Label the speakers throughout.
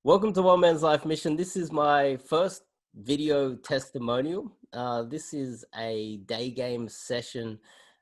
Speaker 1: Welcome to One Man's Life Mission. This is my first video testimonial. This is a day game session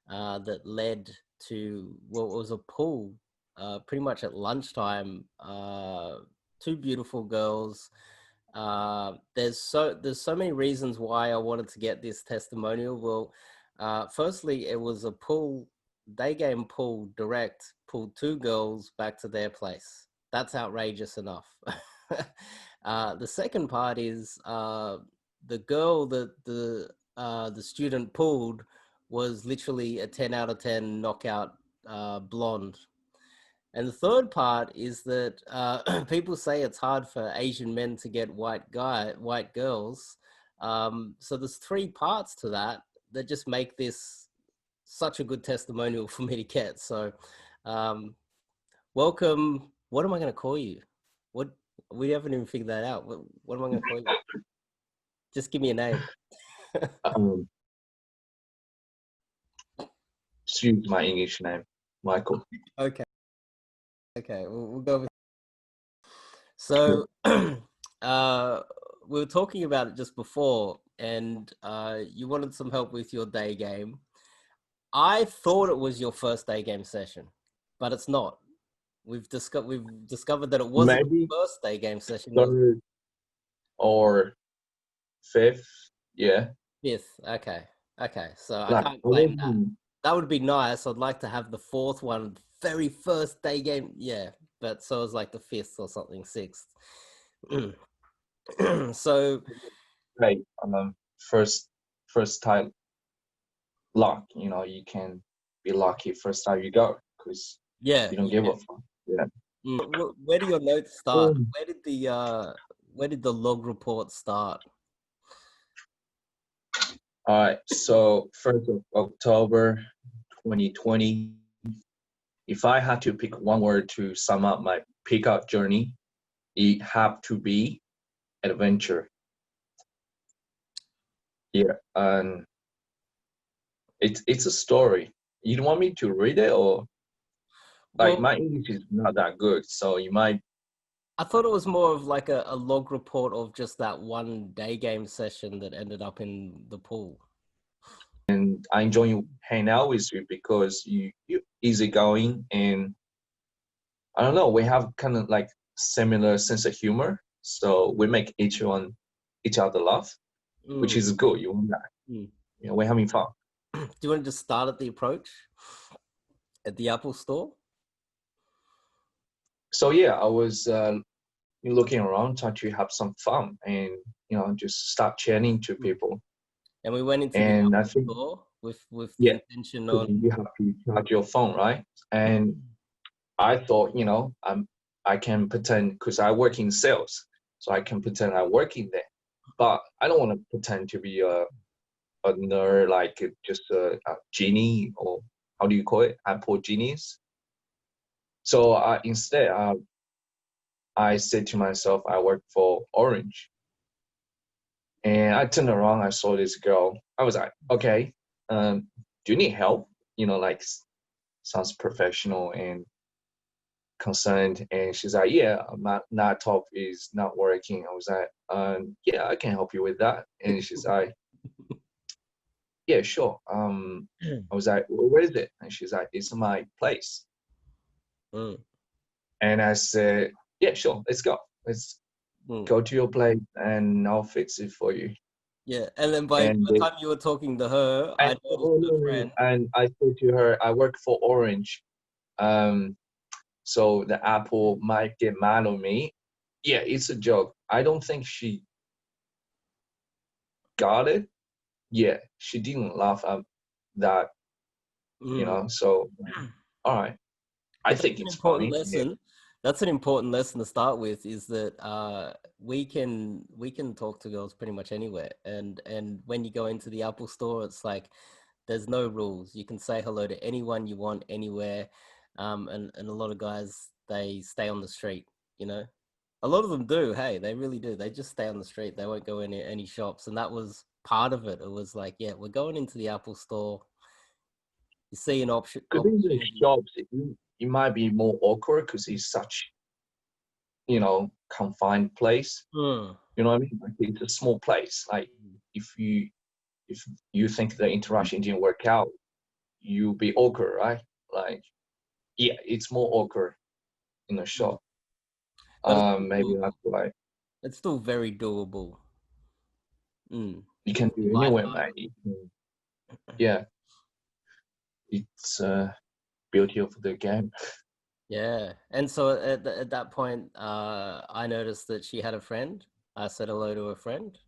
Speaker 1: that led to what was a pool pretty much at lunchtime. Two beautiful girls. There's so many reasons why I wanted to get this testimonial. Well, firstly, it was a day game pool direct, pulled two girls back to their place. That's outrageous enough. The second part is the girl that the student pulled was literally a 10 out of 10 knockout blonde. And the third part is that people say it's hard for Asian men to get white girls. So there's three parts to that just make this such a good testimonial for me to get. So welcome. What am I going to call you? We haven't even figured that out. What am I going to call you? Just give me a name.
Speaker 2: Use my English name, Michael.
Speaker 1: Okay. We'll go with. So, we were talking about it just before, and you wanted some help with your day game. I thought it was your first day game session, but it's not. We've discovered that it wasn't the first day game session.
Speaker 2: Third or fifth, yeah.
Speaker 1: Fifth, okay. So I can't claim that. That would be nice. I'd like to have the fourth one, very first day game. Yeah, but so it's like the fifth or something, sixth. So,
Speaker 2: right. First time luck. You can be lucky first time you go because you don't give a fuck. Yeah.
Speaker 1: Where do your notes start? Where did the log report start?
Speaker 2: All right. So 1st of October, 2020. If I had to pick one word to sum up my pickup journey, it had to be adventure. Yeah, and it's a story. You don't want me to read it, or my English is not that good, so you might.
Speaker 1: I thought it was more of like a log report of just that one day game session that ended up in the pool.
Speaker 2: And I enjoy hanging out with you because you're easygoing, and I don't know, we have kind of like similar sense of humor, so we make each other laugh, which is good. You want that? We're having fun.
Speaker 1: Do you want to just start at the approach at the Apple Store?
Speaker 2: So yeah, I was looking around, trying to have some fun, and just start chatting to people.
Speaker 1: And we went into the Apple Store with the intention of
Speaker 2: you have to charge your phone, right? And I thought, I can pretend because I work in sales, so I can pretend I work in there. But I don't want to pretend to be a nerd, like just a genie, or how do you call it? Apple genies. So instead, I said to myself, I work for Orange. And I turned around, I saw this girl. I was like, okay, do you need help? Sounds professional and concerned. And she's like, yeah, my laptop is not working. I was like, yeah, I can help you with that. And she's like, yeah, sure. I was like, well, where is it? And she's like, it's my place. And I said, yeah, sure, let's go. Let's go to your place and I'll fix it for you.
Speaker 1: Yeah, and then by the time you were talking to her, I noticed a friend.
Speaker 2: And I said to her, I work for Orange. So the Apple might get mad on me. Yeah, it's a joke. I don't think she got it. Yeah, she didn't laugh at that, so all right. I think it's funny.
Speaker 1: Lesson. That's an important lesson to start with, is that we can talk to girls pretty much anywhere, and when you go into the Apple Store, it's like there's no rules. You can say hello to anyone you want anywhere, and a lot of guys, they stay on the street. A lot of them do. Hey, they really do. They just stay on the street. They won't go in any shops, and that was part of it. It was like, yeah, we're going into the Apple Store. You see an option.
Speaker 2: Because in the shops, it might be more awkward because it's such confined place.
Speaker 1: Mm.
Speaker 2: You know what I mean? Like it's a small place. Like if you think the interaction didn't work out, you'll be awkward, right? Like yeah, it's more awkward in a shop.
Speaker 1: But it's still
Speaker 2: Maybe
Speaker 1: doable.
Speaker 2: that's why
Speaker 1: It's still very doable. Mm.
Speaker 2: you can do anywhere, man. Yeah, it's beauty of the game.
Speaker 1: Yeah. And so at that point, I noticed that she had a friend. I said hello to a friend,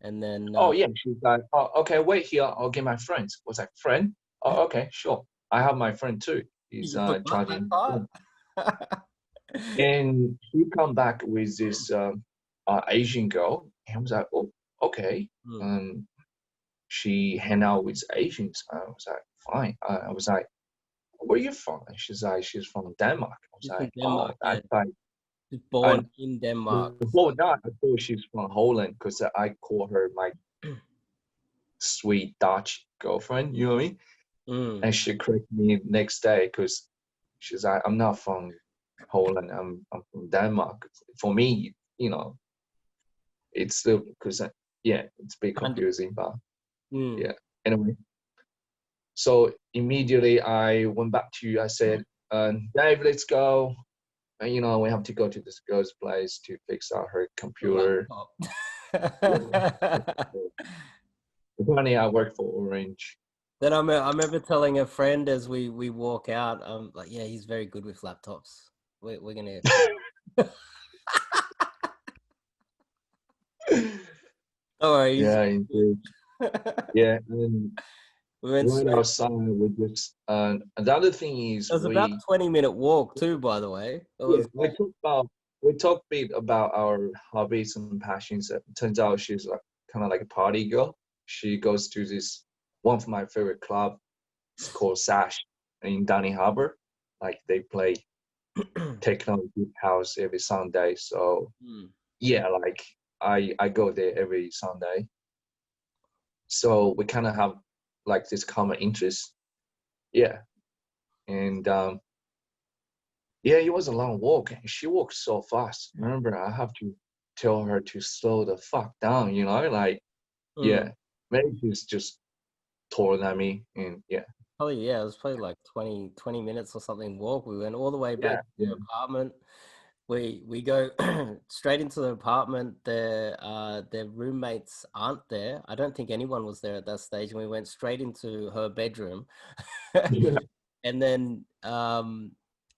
Speaker 1: and then
Speaker 2: Oh yeah, she's like, oh okay, wait here, I'll get my friends. I was like, friend? Oh okay, sure. I have my friend too. He's
Speaker 1: you forgot that
Speaker 2: charging.
Speaker 1: part.
Speaker 2: And he come back with this Asian girl, and I was like, oh, okay.
Speaker 1: Mm.
Speaker 2: Um, she hang out with Asians. I was like, fine. I was like, where are you from? And she's like, she's from Denmark. I was
Speaker 1: She's from
Speaker 2: like, oh,
Speaker 1: Denmark. Yeah,
Speaker 2: that's like,
Speaker 1: she's
Speaker 2: and
Speaker 1: born in Denmark.
Speaker 2: before that, I thought she's from Holland because I call her my sweet Dutch girlfriend. You know what I mean?
Speaker 1: Mm.
Speaker 2: And she corrected me next day because she's like, I'm not from Holland. I'm from Denmark. For me, it's still because yeah, it's a bit
Speaker 1: Kind of.
Speaker 2: confusing, but
Speaker 1: Mm.
Speaker 2: yeah. Anyway, so immediately I went back to you. I said, Dave, let's go. And, we have to go to this girl's place to fix out her
Speaker 1: The
Speaker 2: computer.
Speaker 1: laptop.
Speaker 2: Yeah. Apparently, I work for Orange.
Speaker 1: Then I remember telling a friend as we walk out, like, yeah, he's very good with laptops. We're gonna. Don't worry.
Speaker 2: Yeah, indeed. Yeah, and
Speaker 1: We went
Speaker 2: right
Speaker 1: straight.
Speaker 2: outside, we just. Another thing is,
Speaker 1: It was about a 20-minute walk too, by the way. It
Speaker 2: yeah,
Speaker 1: was like,
Speaker 2: we talk a bit about our hobbies and passions. It turns out she's like kind of like a party girl. She goes to this one of my favorite club. It's called Sash in Downey Harbor. Like they play techno deep house every Sunday. So
Speaker 1: mm,
Speaker 2: yeah, like I go there every Sunday. So we kind of have like this common interest. Yeah, and yeah, it was a long walk. And she walked so fast. Remember, I have to tell her to slow the fuck down. Like
Speaker 1: mm.
Speaker 2: yeah, maybe she's just taller than me, and yeah,
Speaker 1: Probably, yeah, it was probably like 20 minutes or something walk. We went all the way back
Speaker 2: yeah,
Speaker 1: to
Speaker 2: yeah.
Speaker 1: the apartment. We go straight into the apartment. Their roommates aren't there. I don't think anyone was there at that stage, and we went straight into her bedroom.
Speaker 2: Yeah.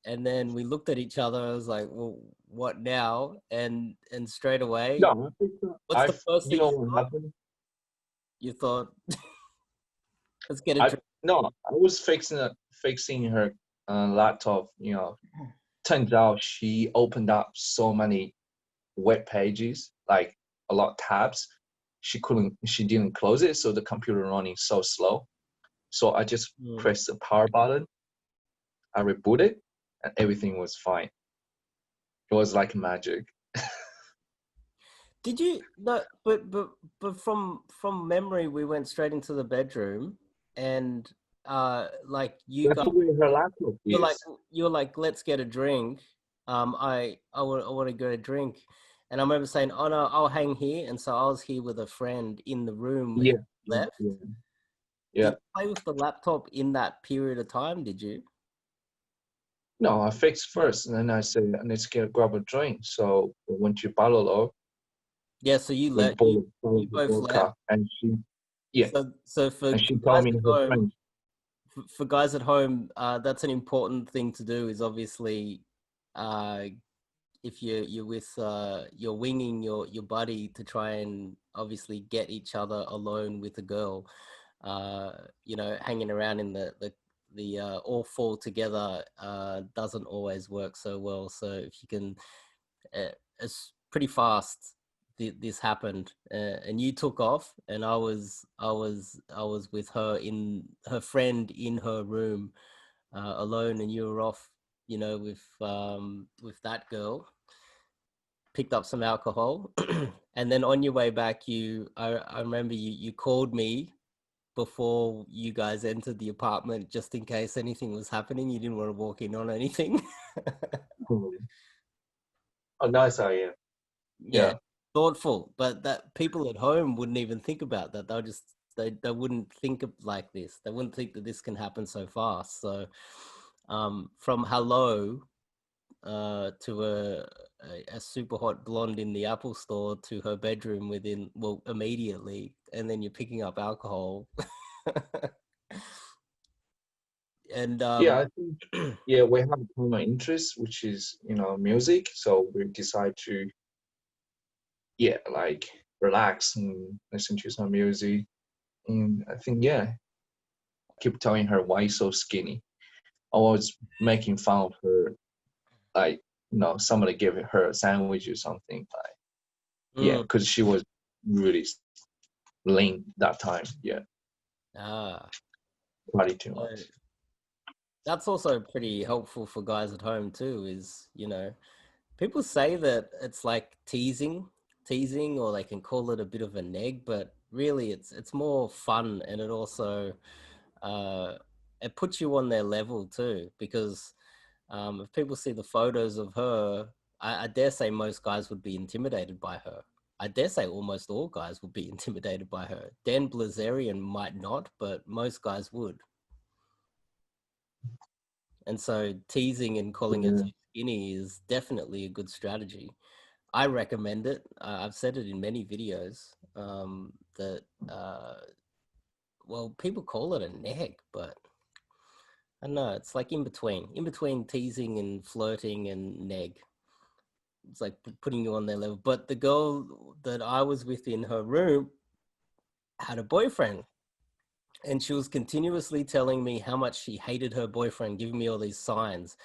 Speaker 1: And then we looked at each other. I was like, well, what now? And straight away,
Speaker 2: No, I think
Speaker 1: what's the first
Speaker 2: you
Speaker 1: thing
Speaker 2: know what happened?
Speaker 1: you thought? Let's get a
Speaker 2: I
Speaker 1: drink.
Speaker 2: no, I was fixing her laptop. Turns out she opened up so many web pages, like a lot of tabs. She didn't close it, so the computer running so slow. So I just
Speaker 1: Mm.
Speaker 2: pressed the power button. I rebooted, and everything was fine. It was like magic.
Speaker 1: Did you no? But from memory, we went straight into the bedroom, and like you
Speaker 2: That's
Speaker 1: guys,
Speaker 2: where her laptop
Speaker 1: you're like
Speaker 2: is.
Speaker 1: you're like, let's get a drink. I want to get a drink, and I remember saying, oh no, I'll hang here, and so I was here with a friend in the room when
Speaker 2: Yeah,
Speaker 1: you
Speaker 2: yeah,
Speaker 1: left.
Speaker 2: yeah,
Speaker 1: Did
Speaker 2: yeah.
Speaker 1: you play with the laptop in that period of time? Did you?
Speaker 2: No, I fixed first, and then I said, let's grab a drink. So we went to Balolo.
Speaker 1: Yeah. So you
Speaker 2: We
Speaker 1: let you
Speaker 2: bought
Speaker 1: you
Speaker 2: the
Speaker 1: both left.
Speaker 2: vodka, and yeah,
Speaker 1: So for
Speaker 2: and she told
Speaker 1: guys
Speaker 2: me
Speaker 1: at
Speaker 2: her
Speaker 1: home,
Speaker 2: friends.
Speaker 1: for guys at home, that's an important thing to do. Is obviously, uh, if you're with you're winging your buddy to try and obviously get each other alone with a girl, hanging around in the all four together doesn't always work so well. So if you can, it's pretty fast. This happened, and you took off, and I was with her in her friend in her room, alone, and you were off, with that girl. Picked up some alcohol, and then on your way back, I remember you called me before you guys entered the apartment just in case anything was happening. You didn't want to walk in on anything.
Speaker 2: Hmm. Oh, nice idea.
Speaker 1: Yeah,
Speaker 2: Yeah.
Speaker 1: thoughtful, but that people at home wouldn't even think about that. They'll just they wouldn't think of like this. They wouldn't think that this can happen so fast. So, from hello to a super hot blonde in the Apple store to her bedroom within, well, immediately, and then you're picking up alcohol. And
Speaker 2: Yeah, I think yeah, we have a common interest, which is, music. So we decide to, yeah, like relax and listen to some music. And I think, yeah, keep telling her why so skinny. I was making fun of her, like, somebody gave her a sandwich or something. Like, yeah,
Speaker 1: mm,
Speaker 2: because she was really lean that time. Yeah,
Speaker 1: ah,
Speaker 2: probably too
Speaker 1: so
Speaker 2: much.
Speaker 1: that's also pretty helpful for guys at home too. Is people say that it's like teasing, or they can call it a bit of a neg, but really it's more fun, and it also uh, it puts you on their level too. Because if people see the photos of her, I dare say most guys would be intimidated by her. I dare say almost all guys would be intimidated by her. Dan Blazarian might not, but most guys would. And so teasing and calling her
Speaker 2: Yeah,
Speaker 1: too skinny is definitely a good strategy. I recommend it. I've said it in many videos, that, well, people call it a neg, but I don't know. It's like in between teasing and flirting and neg. It's like putting you on their level. But the girl that I was with in her room had a boyfriend, and she was continuously telling me how much she hated her boyfriend, giving me all these signs.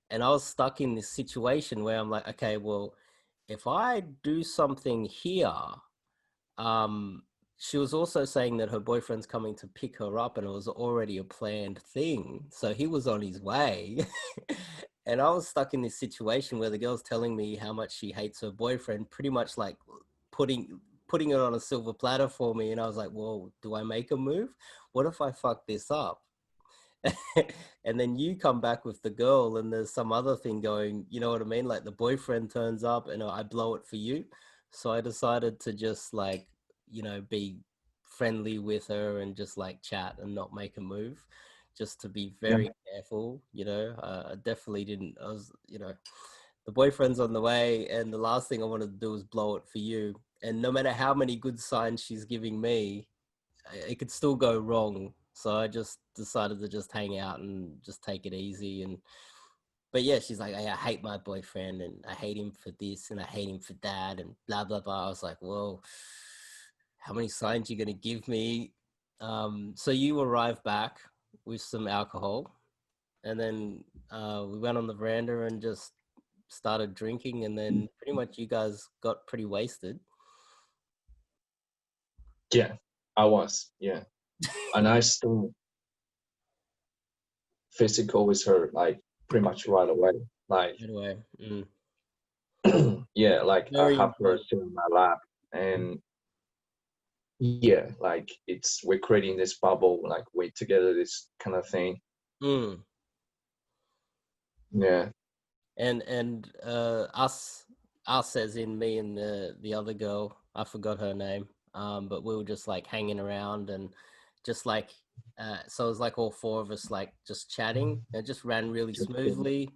Speaker 1: And I was stuck in this situation where I'm like, okay, well, if I do something here, um, she was also saying that her boyfriend's coming to pick her up, and it was already a planned thing. So he was on his way. And I was stuck in this situation where the girl's telling me how much she hates her boyfriend, pretty much like putting it on a silver platter for me. And I was like, well, do I make a move? What if I fuck this up? And then you come back with the girl, and there's some other thing going, you know what I mean? Like the boyfriend turns up and I blow it for you. So I decided to just like, be friendly with her and just like chat and not make a move, just to be
Speaker 2: yeah,
Speaker 1: very careful. I definitely didn't, I was, the boyfriend's on the way, and the last thing I wanted to do was blow it for you. And no matter how many good signs she's giving me, it could still go wrong. So I just decided to just hang out and just take it easy. And but yeah, she's like, I hate my boyfriend, and I hate him for this, and I hate him for that, and blah blah blah. I was like, well, how many signs you gonna give me? So you arrived back with some alcohol, and then we went on the veranda and just started drinking, and then pretty much you guys got pretty wasted.
Speaker 2: yeah. I was, yeah, and I still physical with her like pretty much right away. Like,
Speaker 1: Anyway,
Speaker 2: yeah, like I
Speaker 1: very
Speaker 2: have her
Speaker 1: important.
Speaker 2: still in my lap, and yeah, like we're creating this bubble, like we're together, this kind of thing.
Speaker 1: Mm.
Speaker 2: Yeah,
Speaker 1: And us as in me and the other girl, I forgot her name, but we were just like hanging around, and just like, so it was like all four of us like just chatting, and it just ran really
Speaker 2: just kidding.
Speaker 1: smoothly.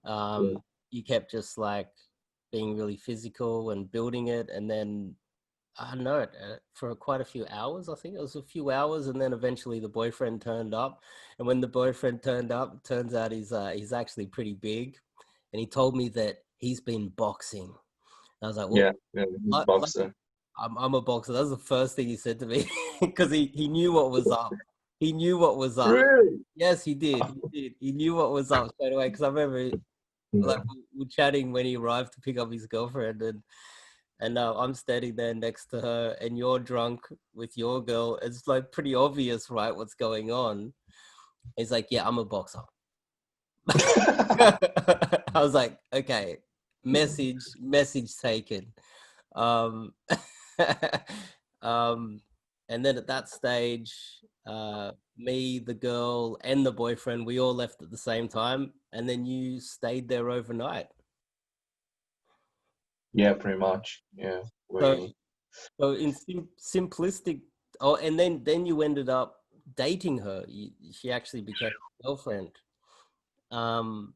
Speaker 2: Yeah,
Speaker 1: You kept just like being really physical and building it, and then I don't know, for quite a few hours. I think it was a few hours, and then eventually the boyfriend turned up. And when the boyfriend turned up, turns out he's actually pretty big, and he told me that he's been boxing. I was like, well,
Speaker 2: yeah, yeah. He's boxer.
Speaker 1: I'm a boxer. That was the first thing he said to me, because he knew what was up. He knew what was up.
Speaker 2: Really?
Speaker 1: Yes, he did. He did. He knew what was up straight away. Because I remember, like,
Speaker 2: Yeah.
Speaker 1: we were chatting when he arrived to pick up his girlfriend, and I'm standing there next to her, and you're drunk with your girl. It's like pretty obvious, right? What's going on? He's like, yeah, I'm a boxer. I was like, okay, message taken. Um, um, and then at that stage, me, the girl, and the boyfriend, we all left at the same time, and then you stayed there overnight.
Speaker 2: Yeah, pretty much. Yeah,
Speaker 1: So,
Speaker 2: we.
Speaker 1: so in simplistic, oh, and then you ended up dating her. She actually became a girlfriend. Um,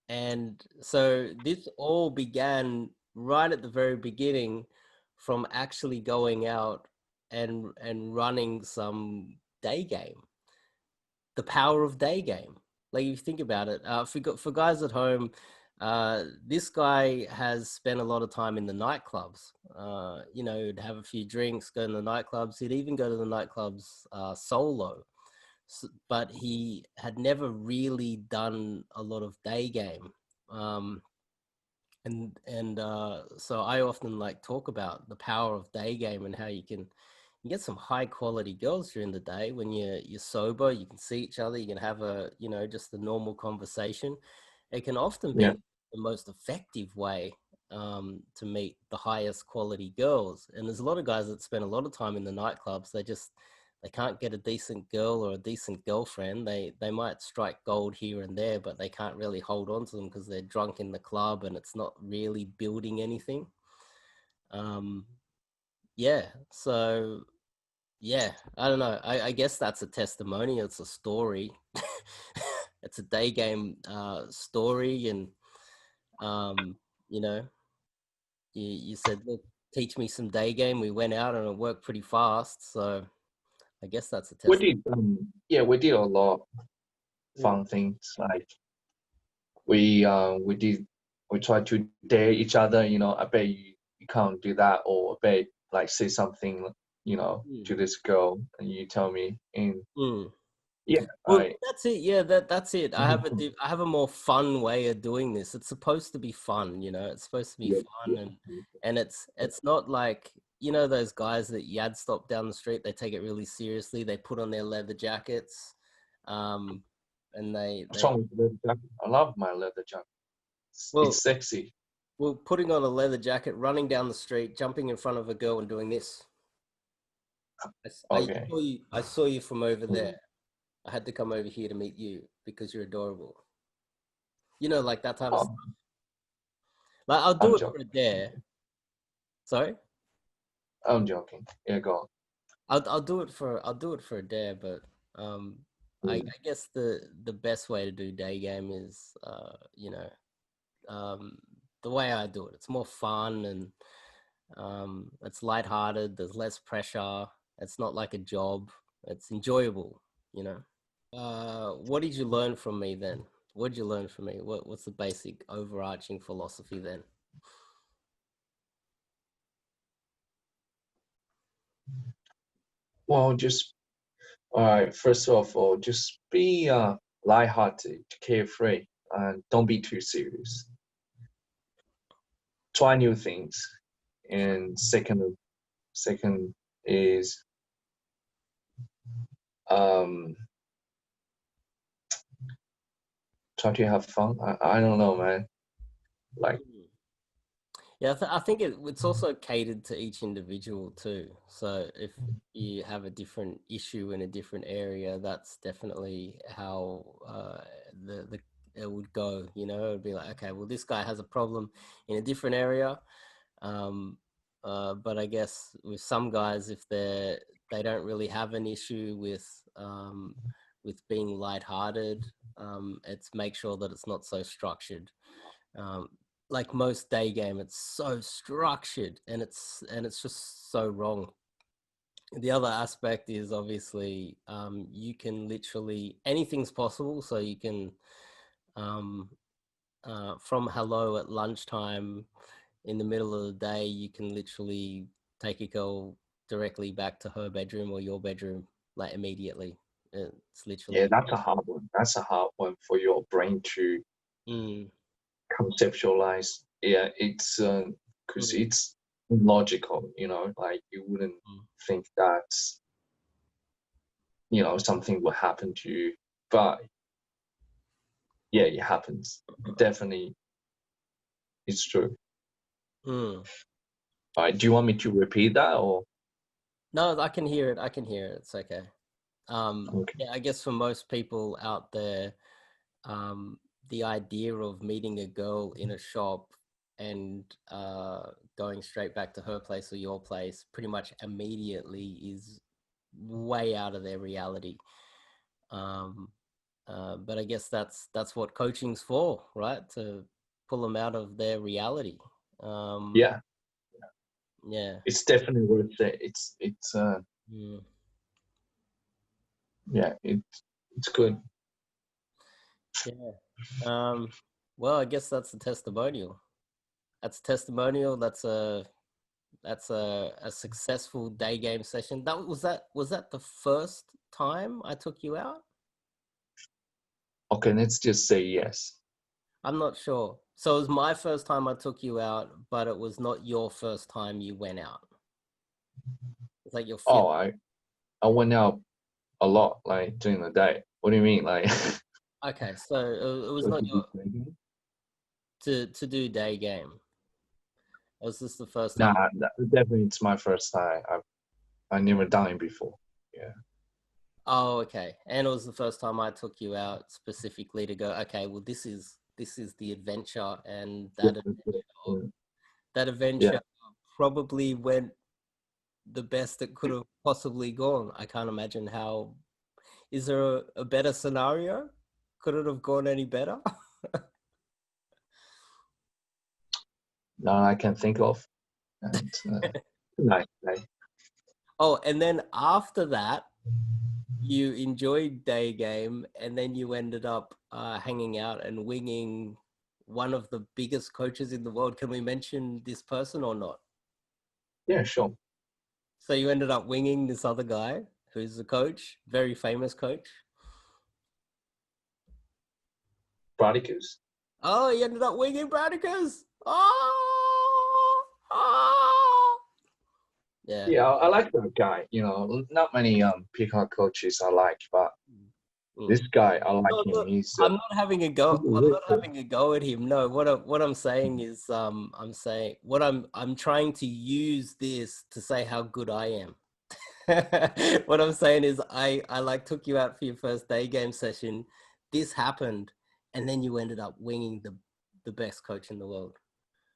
Speaker 1: and so this all began right at the very beginning from actually going out and running some day game. The power of day game. Like, if you think about it, for guys at home, this guy has spent a lot of time in the nightclubs. You know, he'd have a few drinks, go to the nightclubs. He'd even go to the nightclubs solo. But he had never really done a lot of day game. Um, and so I often like talk about the power of day game and how you get some high quality girls during the day when you're sober. You can see each other. You can have a, you know, just a normal conversation. It can often
Speaker 2: Yeah.
Speaker 1: be the most effective way to meet the highest quality girls. And there's a lot of guys that spend a lot of time in the nightclubs. They can't get a decent girl or a decent girlfriend. They might strike gold here and there, but they can't really hold on to them because they're drunk in the club and it's not really building anything. Um, yeah. So yeah, I don't know. I guess that's a testimony. It's a story. It's a day game story, and you know, you said, look, teach me some day game. We went out and it worked pretty fast. So I guess that's a
Speaker 2: We
Speaker 1: test.
Speaker 2: did, yeah, we did a lot
Speaker 1: Mm,
Speaker 2: fun things. Like we did, we tried to dare each other. You know, I bet you can't do that, or I bet like say something, you know,
Speaker 1: mm,
Speaker 2: to this girl, and you tell me, and
Speaker 1: mm.
Speaker 2: yeah,
Speaker 1: Well,
Speaker 2: I.
Speaker 1: that's it. Yeah, that's it. I have a more fun way of doing this. It's supposed to be fun, you know. It's supposed to be
Speaker 2: Yeah,
Speaker 1: fun,
Speaker 2: yeah,
Speaker 1: and it's not like, you know, those guys that Yad stop down the street. They take it really seriously. They put on their leather jackets, um, and
Speaker 2: what's
Speaker 1: they
Speaker 2: wrong with leather jacket? I love my leather jacket.
Speaker 1: well,
Speaker 2: It's sexy.
Speaker 1: putting on a leather jacket, running down the street, jumping in front of a girl, and doing this.
Speaker 2: Okay.
Speaker 1: I saw you from over there. I had to come over here to meet you because you're adorable. You know, like that type of stuff.
Speaker 2: Oh,
Speaker 1: Like, I'll do
Speaker 2: I'm
Speaker 1: it for a
Speaker 2: joking.
Speaker 1: dare. Sorry,
Speaker 2: I'm joking. Yeah, go
Speaker 1: I'll do it for a dare, but I
Speaker 2: on.
Speaker 1: guess the best way to do day game is you know, um, the way I do it. It's more fun and it's lighthearted. There's less pressure. It's not like a job. It's enjoyable. You know. What did you learn from me then? What did you learn from me? What's the basic overarching philosophy then?
Speaker 2: Well, just all right. First of all, just be lighthearted, carefree, and don't be too serious. Try new things. And second is um try to have fun. I don't know, man. Like
Speaker 1: Yeah, I think it's also catered to each individual too. So if you have a different issue in a different area, that's definitely how the it would go. You know, it'd be like, okay, well, this guy has a problem in a different area. Um, but I guess with some guys, if they don't really have an issue with being lighthearted, it's make sure that it's not so structured. um, like most day game, it's so structured and it's just so wrong. The other aspect is obviously you can literally anything's possible, so you can um, from hello at lunchtime in the middle of the day, you can literally take a girl directly back to her bedroom or your bedroom like immediately. It's
Speaker 2: yeah,
Speaker 1: literally
Speaker 2: that's a hard one. That's a hard one for your brain to
Speaker 1: mm,
Speaker 2: conceptualize. Yeah, it's because
Speaker 1: mm,
Speaker 2: it's logical. You know, like you wouldn't
Speaker 1: mm,
Speaker 2: think that you know something will happen to you, but yeah, it happens. Definitely, it's true.
Speaker 1: mm.
Speaker 2: All right, do you want me to repeat that or
Speaker 1: No, I can hear it. I can hear it. It's okay.
Speaker 2: okay?
Speaker 1: Yeah, I guess for most people out there, the idea of meeting a girl in a shop and going straight back to her place or your place pretty much immediately is way out of their reality. But I guess that's what coaching's for, right? To pull them out of their reality.
Speaker 2: Yeah,
Speaker 1: Yeah.
Speaker 2: it's definitely worth it. It's yeah, it's good.
Speaker 1: Yeah. Well, I guess that's a testimonial. That's a testimonial. That's a successful day game session. Was that the first time I took you out?
Speaker 2: Okay, let's just say yes.
Speaker 1: I'm not sure. So it was my first time I took you out, but it was not your first time you went out. It's like your fifth.
Speaker 2: Oh, I went out a lot, like during the day. What do you mean, like?
Speaker 1: Okay, so it was not your to do day game. Was this the first time?
Speaker 2: Nah, definitely it's my first time. I never done it before. Yeah.
Speaker 1: Oh, okay. And it was the first time I took you out specifically to go, okay, well, this is the adventure, and that adventure probably went the best it could have possibly gone. I can't imagine how. Is there a better scenario? Could it have gone any better?
Speaker 2: No, I can think of. And nice.
Speaker 1: Oh, and then after that, you enjoyed day game, and then you ended up hanging out and winging one of the biggest coaches in the world. Can we mention this person or not?
Speaker 2: Yeah, sure.
Speaker 1: So you ended up winging this other guy who's a coach, very famous coach.
Speaker 2: Bradicus.
Speaker 1: Oh, you ended up winging Bradicus. Oh. Yeah.
Speaker 2: Yeah, I like that guy. You know, not many peacock coaches I like, but this guy I like him. He's
Speaker 1: I'm not having a go. I'm not having a go at him. No, what I'm saying is, I'm saying I'm trying to use this to say how good I am. What I'm saying is, I like took you out for your first day game session. This happened, and then you ended up winging the best coach in the world.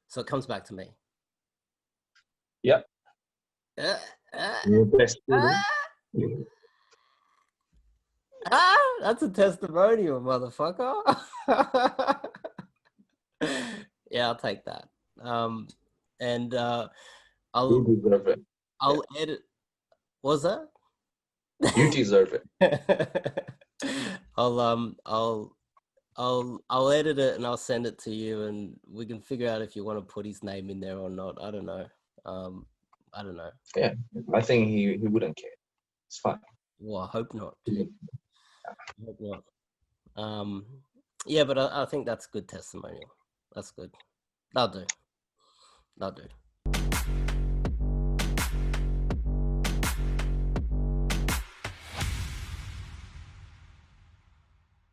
Speaker 1: So it comes back to me.
Speaker 2: Yep. Best student.
Speaker 1: That's a testimonial, motherfucker. Yeah, I'll take that. And
Speaker 2: You deserve it.
Speaker 1: I'll edit. Was that?
Speaker 2: You deserve
Speaker 1: it. I'll edit it and I'll send it to you, and we can figure out if you want to put his name in there or not. I don't know. I don't know.
Speaker 2: Yeah, I think he wouldn't care. It's fine.
Speaker 1: Well, I hope not. I hope not. Yeah, but I think that's good testimonial. That's good. That'll do.